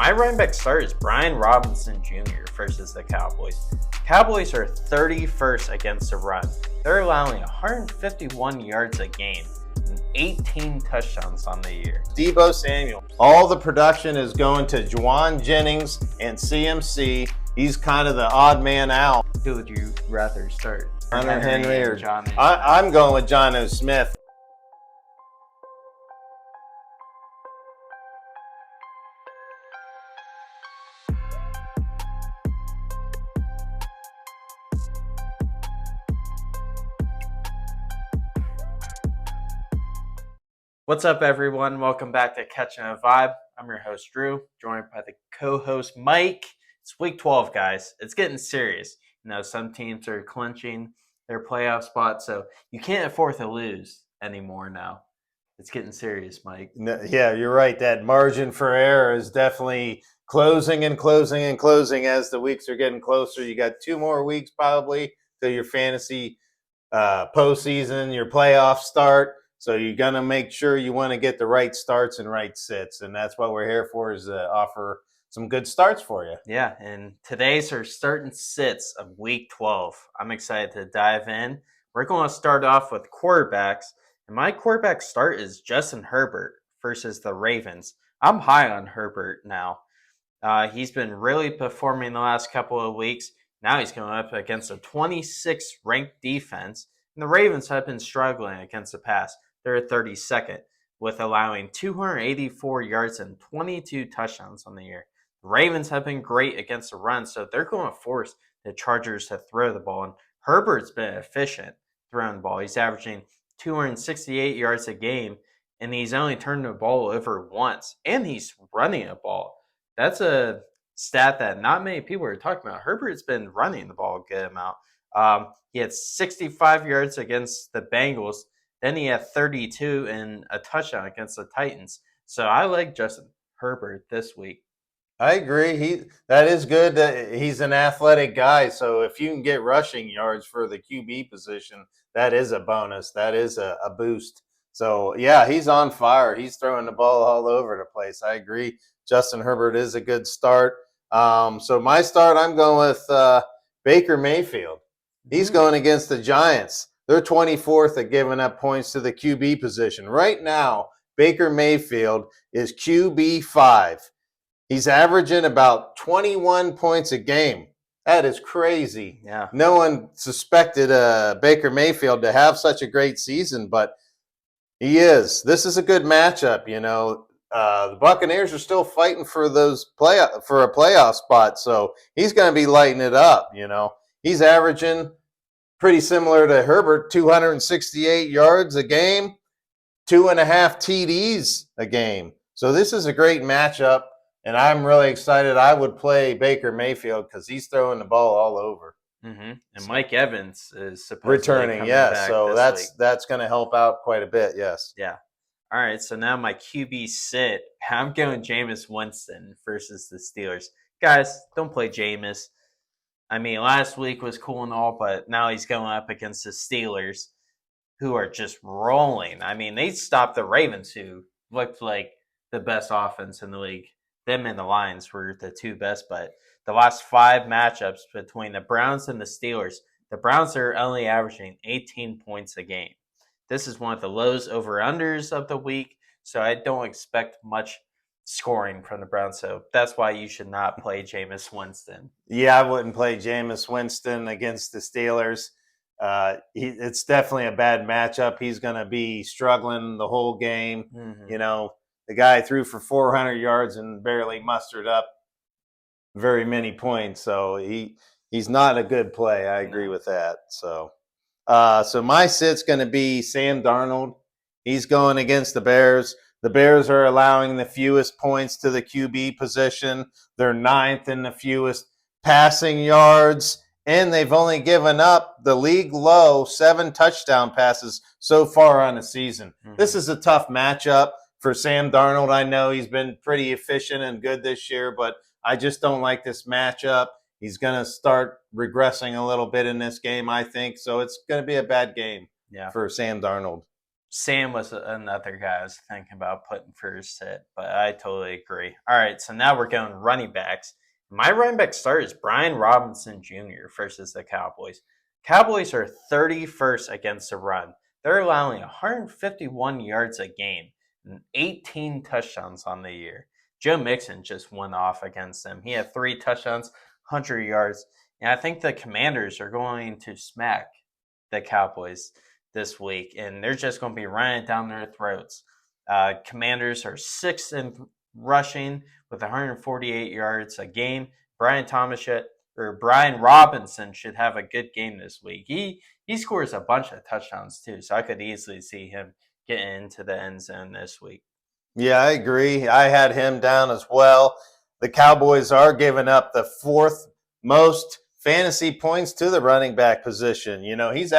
My running back start is Brian Robinson Jr. versus the Cowboys. Cowboys are 31st against the run. They're allowing 151 yards a game and 18 touchdowns on the year. Deebo Samuel. All the production is going to Juwan Jennings and CMC. He's kind of the odd man out. Who would you rather start? Hunter Henry or John? I'm going with Jonnu Smith. What's up, everyone? Welcome back to Catching a Vibe. I'm your host, Drew, joined by the co-host, Mike. It's week 12, guys. It's getting serious. You know, some teams are clinching their playoff spot, so you can't afford to lose anymore now. It's getting serious, Mike. Yeah, you're right. That margin for error is definitely closing and closing and closing as the weeks are getting closer. You got 2 more weeks probably till your fantasy postseason, your playoff start. So you're going to make sure you want to get the right starts and right sits. And that's what we're here for, is to offer some good starts for you. Yeah, and today's our start and sits of week 12. I'm excited to dive in. We're going to start off with quarterbacks. And my quarterback start is Justin Herbert versus the Ravens. I'm high on Herbert now. He's been really performing the last couple of weeks. Now he's going up against a 26th ranked defense. And the Ravens have been struggling against the pass. They're 32nd, with allowing 284 yards and 22 touchdowns on the year. The Ravens have been great against the run, so they're going to force the Chargers to throw the ball. And Herbert's been efficient throwing the ball. He's averaging 268 yards a game, and he's only turned the ball over once. And he's running a ball. That's a stat that not many people are talking about. Herbert's been running the ball a good amount. He had 65 yards against the Bengals. Then he had 32 and a touchdown against the Titans. So I like Justin Herbert this week. I agree. That is good. He's an athletic guy. So if you can get rushing yards for the QB position, that is a bonus. That is a boost. So, yeah, he's on fire. He's throwing the ball all over the place. I agree. Justin Herbert is a good start. So my start, I'm going with Baker Mayfield. He's going against the Giants. They're 24th at giving up points to the QB position. Right now, Baker Mayfield is QB 5. He's averaging about 21 points a game. That is crazy. Yeah. No one suspected Baker Mayfield to have such a great season, but he is. This is a good matchup, you know. The Buccaneers are still fighting for a playoff spot, so he's going to be lighting it up, you know. He's averaging pretty similar to Herbert, 268 yards a game, 2.5 TDs a game. So this is a great matchup, and I'm really excited. I would play Baker Mayfield because he's throwing the ball all over. Mm-hmm. And Mike Evans is supposed returning, to be yes. back So this that's going to help out quite a bit, yes. Yeah. All right, so now my QB sit. I'm going Jameis Winston versus the Steelers. Guys, don't play Jameis. I mean, last week was cool and all, but now he's going up against the Steelers, who are just rolling. I mean, they stopped the Ravens, who looked like the best offense in the league. Them and the Lions were the 2 best, but the last 5 matchups between the Browns and the Steelers, the Browns are only averaging 18 points a game. This is one of the lows over-unders of the week, so I don't expect much scoring from the Browns, so that's why you should not play Jameis Winston. Yeah, I wouldn't play Jameis Winston against the Steelers. It's definitely a bad matchup. He's going to be struggling the whole game. Mm-hmm. You know, the guy threw for 400 yards and barely mustered up very many points, so he's not a good play. I agree with that. So my sit's going to be Sam Darnold. He's going against the Bears. The Bears are allowing the fewest points to the QB position. They're 9th in the fewest passing yards, and they've only given up the league low 7 touchdown passes so far on the season. Mm-hmm. This is a tough matchup for Sam Darnold. I know he's been pretty efficient and good this year, but I just don't like this matchup. He's going to start regressing a little bit in this game, I think. So it's going to be a bad game for Sam Darnold. Sam was another guy I was thinking about putting for his sit, but I totally agree. All right, so now we're going running backs. My running back start is Brian Robinson Jr. versus the Cowboys. Cowboys are 31st against the run. They're allowing 151 yards a game and 18 touchdowns on the year. Joe Mixon just went off against them. He had 3 touchdowns, 100 yards. And I think the Commanders are going to smack the Cowboys this week, and they're just going to be running down their throats. Commanders are sixth in rushing with 148 yards a game. Brian Robinson should have a good game this week. He scores a bunch of touchdowns too, so I could easily see him getting into the end zone this week. Yeah, I agree. I had him down as well. The Cowboys are giving up the fourth most fantasy points to the running back position. You know, he's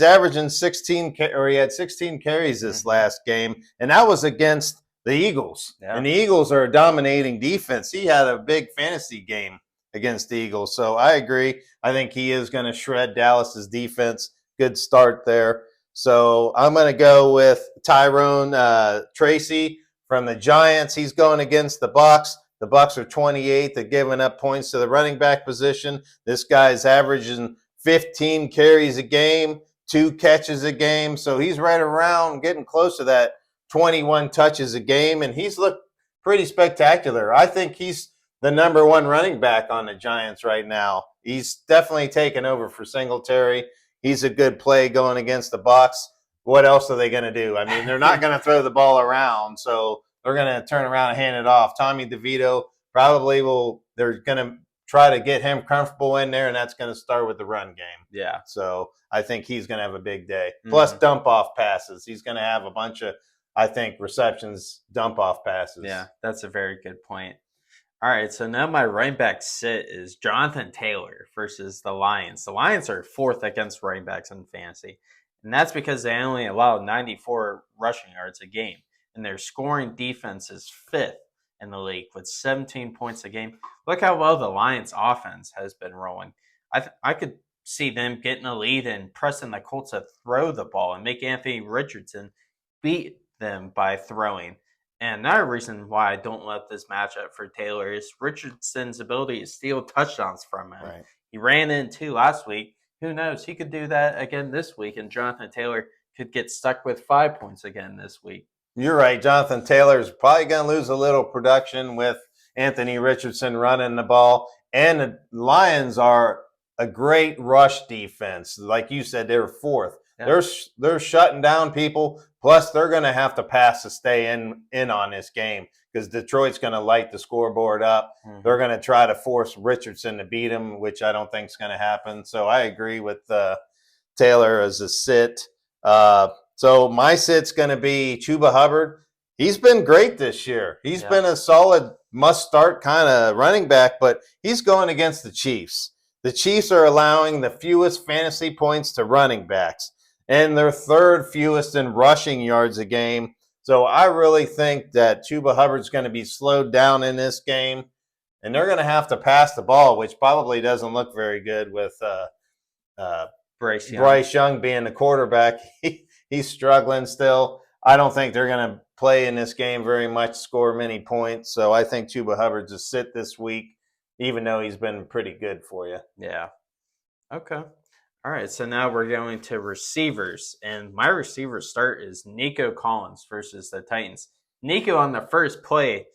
averaging 16, or he had 16 carries this last game, and that was against the Eagles. Yeah. And the Eagles are a dominating defense. He had a big fantasy game against the Eagles. So I agree. I think he is going to shred Dallas's defense. Good start there. So I'm going to go with Tyrone Tracy from the Giants. He's going against the Bucs. The Bucs are 28th. They're giving up points to the running back position. This guy's averaging 15 carries a game, 2 catches a game. So he's right around getting close to that 21 touches a game, and he's looked pretty spectacular. I think he's the number one running back on the Giants right now. He's definitely taken over for Singletary. He's a good play going against the Bucs. What else are they going to do? I mean, they're not going to throw the ball around, so they're going to turn around and hand it off. Tommy DeVito probably will. They're going to try to get him comfortable in there, and that's going to start with the run game. Yeah. So I think he's going to have a big day. Plus dump-off passes. He's going to have a bunch of, I think, receptions, dump-off passes. Yeah, that's a very good point. All right, so now my running back sit is Jonathan Taylor versus the Lions. The Lions are 4th against running backs in fantasy, and that's because they only allow 94 rushing yards a game, and their scoring defense is 5th in the league with 17 points a game. Look how well the Lions offense has been rolling. I could see them getting a lead and pressing the Colts to throw the ball and make Anthony Richardson beat them by throwing. And another reason why I don't love this matchup for Taylor is Richardson's ability to steal touchdowns from him. Right. He ran in 2 last week. Who knows? He could do that again this week, and Jonathan Taylor could get stuck with 5 points again this week. You're right. Jonathan Taylor is probably going to lose a little production with Anthony Richardson running the ball. And the Lions are a great rush defense. Like you said, they're 4th. Yeah. They're shutting down people. Plus, they're going to have to pass to stay in on this game because Detroit's going to light the scoreboard up. They're going to try to force Richardson to beat him, which I don't think is going to happen. So I agree with Taylor as a sit. So my sit's going to be Chuba Hubbard. He's been great this year. He's been a solid must-start kind of running back, but he's going against the Chiefs. The Chiefs are allowing the fewest fantasy points to running backs, and they're 3rd fewest in rushing yards a game. So I really think that Chuba Hubbard's going to be slowed down in this game, and they're going to have to pass the ball, which probably doesn't look very good with Bryce Young being the quarterback. He's struggling still. I don't think they're going to play in this game very much, score many points. So I think Chuba Hubbard's a sit this week, even though he's been pretty good for you. Yeah. Okay. All right. So now we're going to receivers. And my receiver start is Nico Collins versus the Titans. Nico on the first play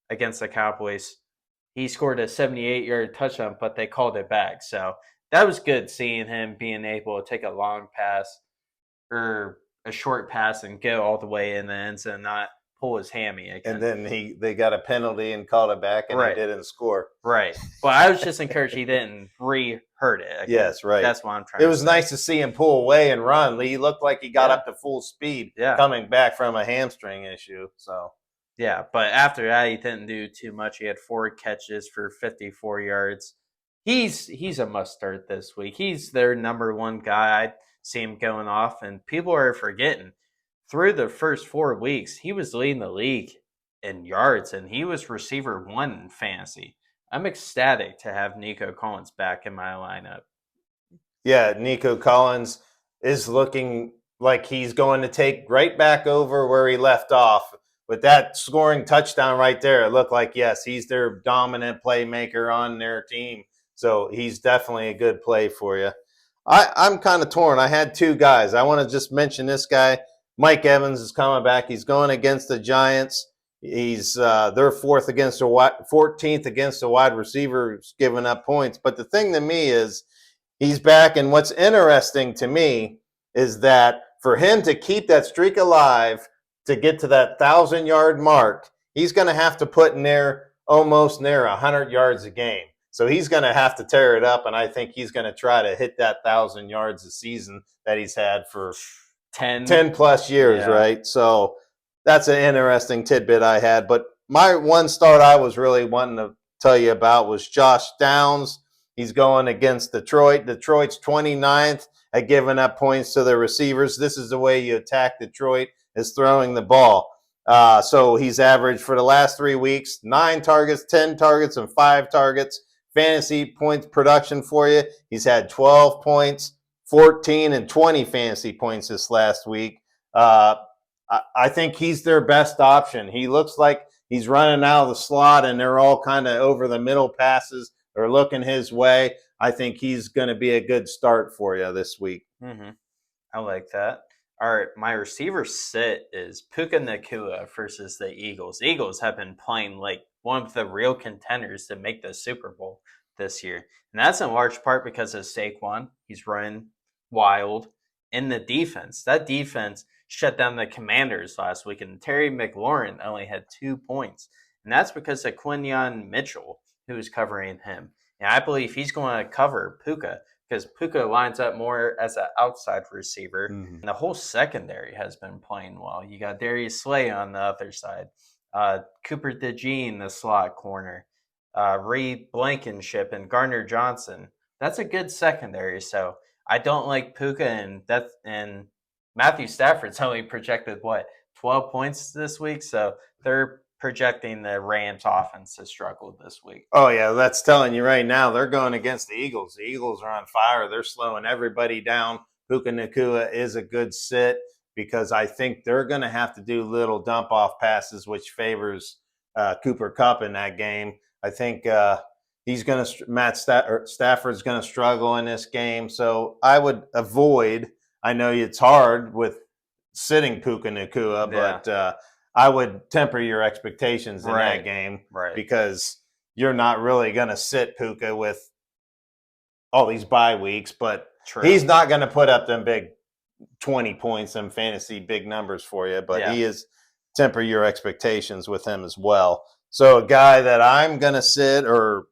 against the Cowboys, he scored a 78-yard touchdown, but they called it back. So that was good seeing him being able to take a long pass or a short pass and go all the way in the end zone, not pull his hammy again. And then they got a penalty and called it back, and he didn't score. Right. But I was just encouraged he didn't re-hurt it again. Yes, right. That's what I'm trying to say. It was nice to see him pull away and run. He looked like he got up to full speed coming back from a hamstring issue. So yeah, but after that, he didn't do too much. He had 4 catches for 54 yards. He's a must-start this week. He's their number one guy. I see him going off, and people are forgetting. Through the first 4 weeks, he was leading the league in yards, and he was receiver 1 in fantasy. I'm ecstatic to have Nico Collins back in my lineup. Yeah, Nico Collins is looking like he's going to take right back over where he left off. With that scoring touchdown right there, it looked like, yes, he's their dominant playmaker on their team. So he's definitely a good play for you. I'm kind of torn. I had two guys. I want to just mention this guy. Mike Evans is coming back. He's going against the Giants. He's they're 14th against the wide receivers giving up points. But the thing to me is he's back. And what's interesting to me is that for him to keep that streak alive, to get to that 1,000-yard mark, he's going to have to put almost near 100 yards a game. So he's going to have to tear it up, and I think he's going to try to hit that 1,000 yards a season that he's had for 10 plus years, right? So that's an interesting tidbit I had. But my one start I was really wanting to tell you about was Josh Downs. He's going against Detroit. Detroit's 29th at giving up points to their receivers. This is the way you attack Detroit, is throwing the ball. So he's averaged for the last 3 weeks 9 targets, 10 targets, and 5 targets. Fantasy points production for you. He's had 12 points, 14 and 20 fantasy points this last week. I think he's their best option. He looks like he's running out of the slot, and they're all kind of over the middle passes. They're looking his way. I think he's going to be a good start for you this week. Mm-hmm. I like that. All right, my receiver sit is Puka Nacua versus the Eagles. Eagles have been playing like one of the real contenders to make the Super Bowl this year. And that's in large part because of Saquon. He's running wild. In the defense, that defense shut down the Commanders last week, and Terry McLaurin only had 2 points. And that's because of Quinyon Mitchell, who is covering him. And I believe he's going to cover Puka, because Puka lines up more as an outside receiver. Mm-hmm. And the whole secondary has been playing well. You got Darius Slay on the other side, Cooper DeJean, the slot corner, Reed Blankenship, and Gardner Johnson. That's a good secondary. So I don't like Puka, and Matthew Stafford's only projected, 12 points this week? So they're projecting the Rams offense to struggle this week. Oh, yeah, that's telling you right now. They're going against the Eagles. The Eagles are on fire. They're slowing everybody down. Puka Nacua is a good sit because I think they're going to have to do little dump-off passes, which favors Cooper Kupp in that game. I think Stafford's going to struggle in this game. So I would avoid – I know it's hard with sitting Puka Nacua, but I would temper your expectations in that game, because you're not really going to sit Puka with all these bye weeks, but he's not going to put up them big 20 points, them fantasy big numbers for you, but he is temper your expectations with him as well. So a guy that I'm going to sit or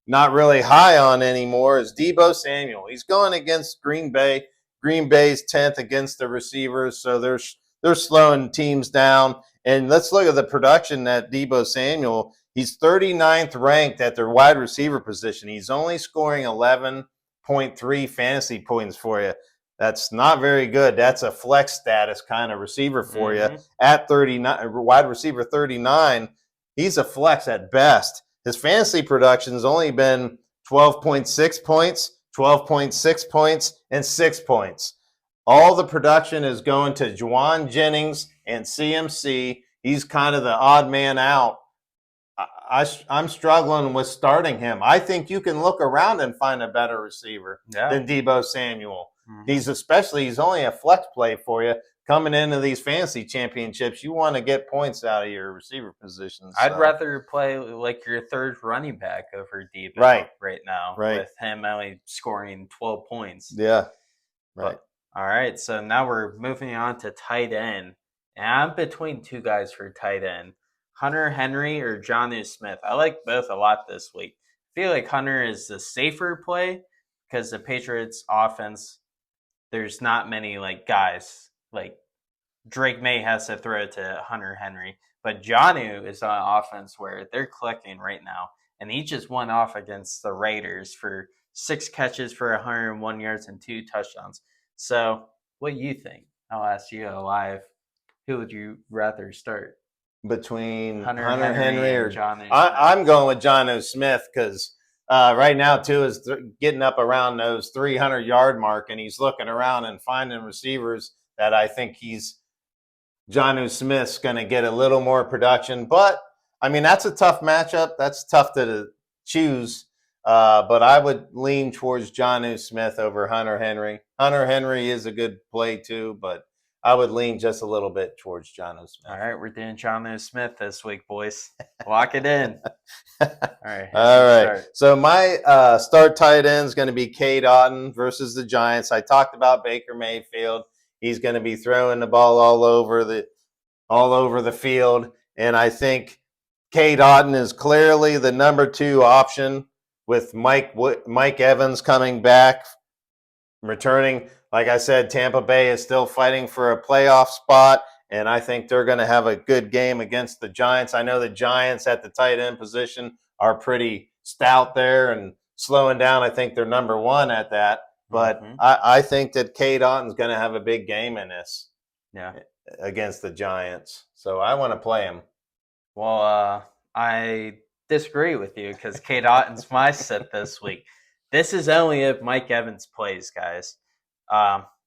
not really high on anymore is Deebo Samuel. He's going against Green Bay. Green Bay's 10th against the receivers, so they're slowing teams down. And let's look at the production that Deebo Samuel, he's 39th ranked at their wide receiver position. He's only scoring 11.3 fantasy points for you. That's not very good. That's a flex status kind of receiver for you. At 39, wide receiver 39, he's a flex at best. His fantasy production has only been 12.6 points, 12.6 points, and 6 points. All the production is going to Juwan Jennings and CMC. He's kind of the odd man out. I'm struggling with starting him. I think you can look around and find a better receiver than Deebo Samuel. Mm-hmm. He's only a flex play for you. Coming into these fantasy championships, you want to get points out of your receiver positions. I'd rather play like your third running back over Deebo right now, with him only scoring 12 points. Yeah, right. But, all right, so now we're moving on to tight end. And I'm between two guys for tight end, Hunter Henry or Jonnu Smith. I like both a lot this week. I feel like Hunter is the safer play because the Patriots offense, there's not many guys. Like Drake May has to throw to Hunter Henry. But Jonnu is on an offense where they're clicking right now. And he just went off against the Raiders for 6 catches for 101 yards and 2 touchdowns. So, what do you think? I'll ask you live. Who would you rather start? Between Hunter Henry or Jonnu? I'm going with Jonnu Smith because right now, too, is getting up around those 300-yard mark, and he's looking around and finding receivers that I think Jonnu Smith's going to get a little more production. But, I mean, that's a tough matchup. That's tough to choose. But I would lean towards Jonnu Smith over Hunter Henry. Hunter Henry is a good play too, but I would lean just a little bit towards Jonnu Smith. All right, we're doing Jonnu Smith this week, boys. Lock it in. All right. All right. So my start tight end is going to be Cade Otton versus the Giants. I talked about Baker Mayfield. He's going to be throwing the ball all over the field, and I think Cade Otton is clearly the number 2 option with Mike Evans coming back, returning. Like I said, Tampa Bay is still fighting for a playoff spot, and I think they're going to have a good game against the Giants. I know the Giants at the tight end position are pretty stout there and slowing down. I think they're number 1 at that. But I think that Cade Otton's going to have a big game in this against the Giants. So I want to play him. Well, I disagree with you because Cade Otton's my sit this week. This is only if Mike Evans plays, guys,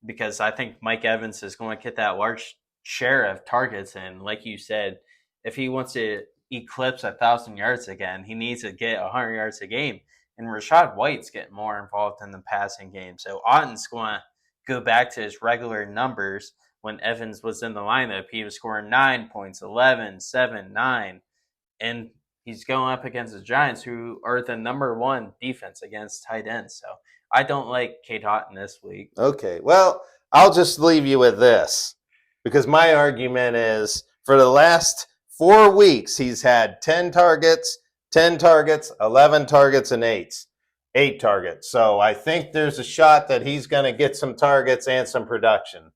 because I think Mike Evans is going to get that large share of targets. And like you said, if he wants to eclipse 1,000 yards again, he needs to get 100 yards a game. And Rachaad White's getting more involved in the passing game. So Otton's going to go back to his regular numbers. When Evans was in the lineup, he was scoring 9 points, 11, 7, 9. And he's going up against the Giants, who are the number 1 defense against tight ends. So I don't like Cade Otton this week. Okay, well, I'll just leave you with this. Because my argument is, for the last 4 weeks, he's had 10 targets, 11 targets, and 8 targets. So I think there's a shot that he's going to get some targets and some production.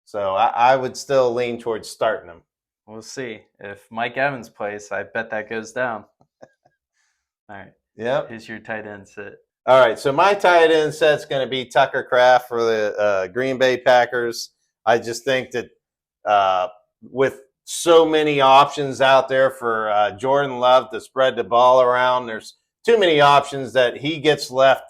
So I would still lean towards starting him. We'll see. If Mike Evans plays, I bet that goes down. All right. Yep. Who's your tight end sit? All right. So my tight end set's going to be Tucker Kraft for the Green Bay Packers. I just think that with so many options out there for Jordan Love to spread the ball around, there's too many options that he gets left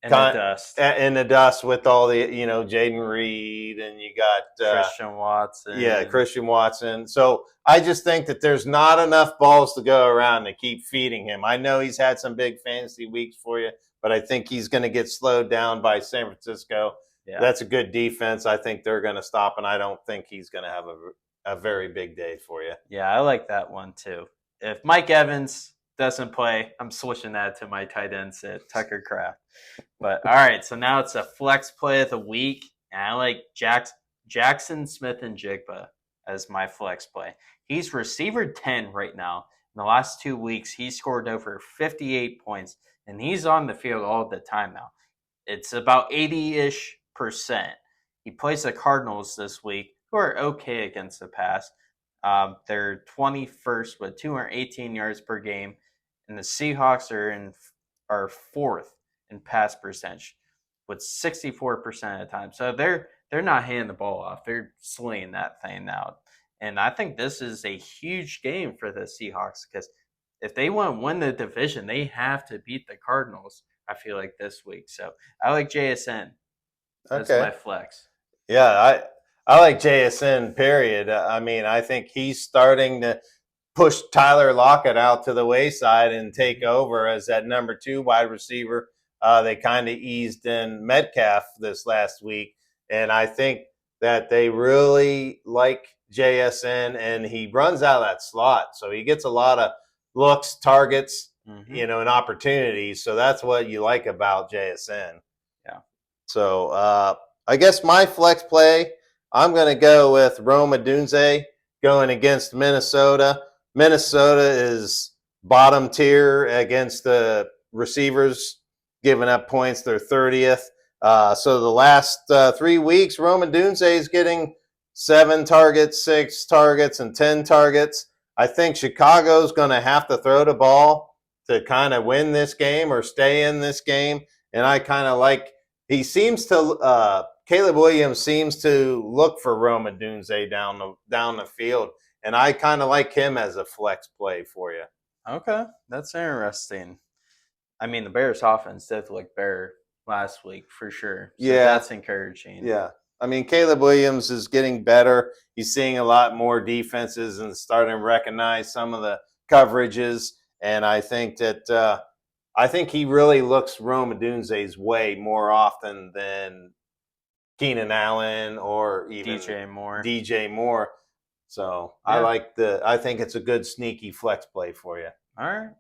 in the dust with all the, Jaden Reed, and you got Christian Watson. Yeah, Christian Watson. So I just think that there's not enough balls to go around to keep feeding him. I know he's had some big fantasy weeks for you, but I think he's going to get slowed down by San Francisco. Yeah. That's a good defense. I think they're going to stop, and I don't think he's going to have a very big day for you. Yeah, I like that one too. If Mike Evans doesn't play, I'm switching that to my tight end sit, Tucker Kraft. But all right, so now it's a flex play of the week, and I like Jaxon Smith-Njigba as my flex play. He's receiver 10 right now. In the last 2 weeks, he scored over 58 points, and he's on the field all the time now. It's about 80-ish%. He plays the Cardinals this week, who are okay against the pass. They're 21st with 218 yards per game, and the Seahawks are 4th in pass percentage with 64% of the time. So they're not handing the ball off. They're slinging that thing out. And I think this is a huge game for the Seahawks because if they want to win the division, they have to beat the Cardinals, I feel like, this week. So I like JSN. That's my flex. Yeah, I like JSN, period. I mean, I think he's starting to push Tyler Lockett out to the wayside and take over as that number 2 wide receiver. They kind of eased in Metcalf this last week, and I think that they really like JSN, and he runs out of that slot, so he gets a lot of looks, targets, and opportunities. So that's what you like about JSN. Yeah. So I guess my flex play, I'm going to go with Rome Odunze going against Minnesota. Minnesota is bottom tier against the receivers, giving up points. They're 30th. So the last 3 weeks, Rome Odunze is getting 7 targets, 6 targets, and 10 targets. I think Chicago's going to have to throw the ball to kind of win this game or stay in this game. And I kind of like – Caleb Williams seems to look for Rome Odunze down the field. And I kind of like him as a flex play for you. Okay, that's interesting. I mean, the Bears' offense did look better last week for sure. So that's encouraging. Yeah. I mean, Caleb Williams is getting better. He's seeing a lot more defenses and starting to recognize some of the coverages. And I think that I think he really looks Rome Odunze's way more often than Keenan Allen or even DJ Moore. DJ Moore. So Yeah. I think it's a good sneaky flex play for you. All right.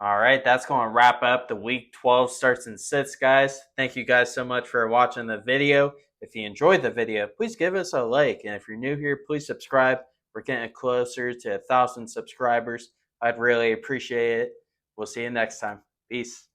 All right, that's going to wrap up the week 12 starts and sits, guys. Thank you guys so much for watching the video. If you enjoyed the video, please give us a like. And if you're new here, please subscribe. We're getting closer to 1,000 subscribers. I'd really appreciate it. We'll see you next time. Peace.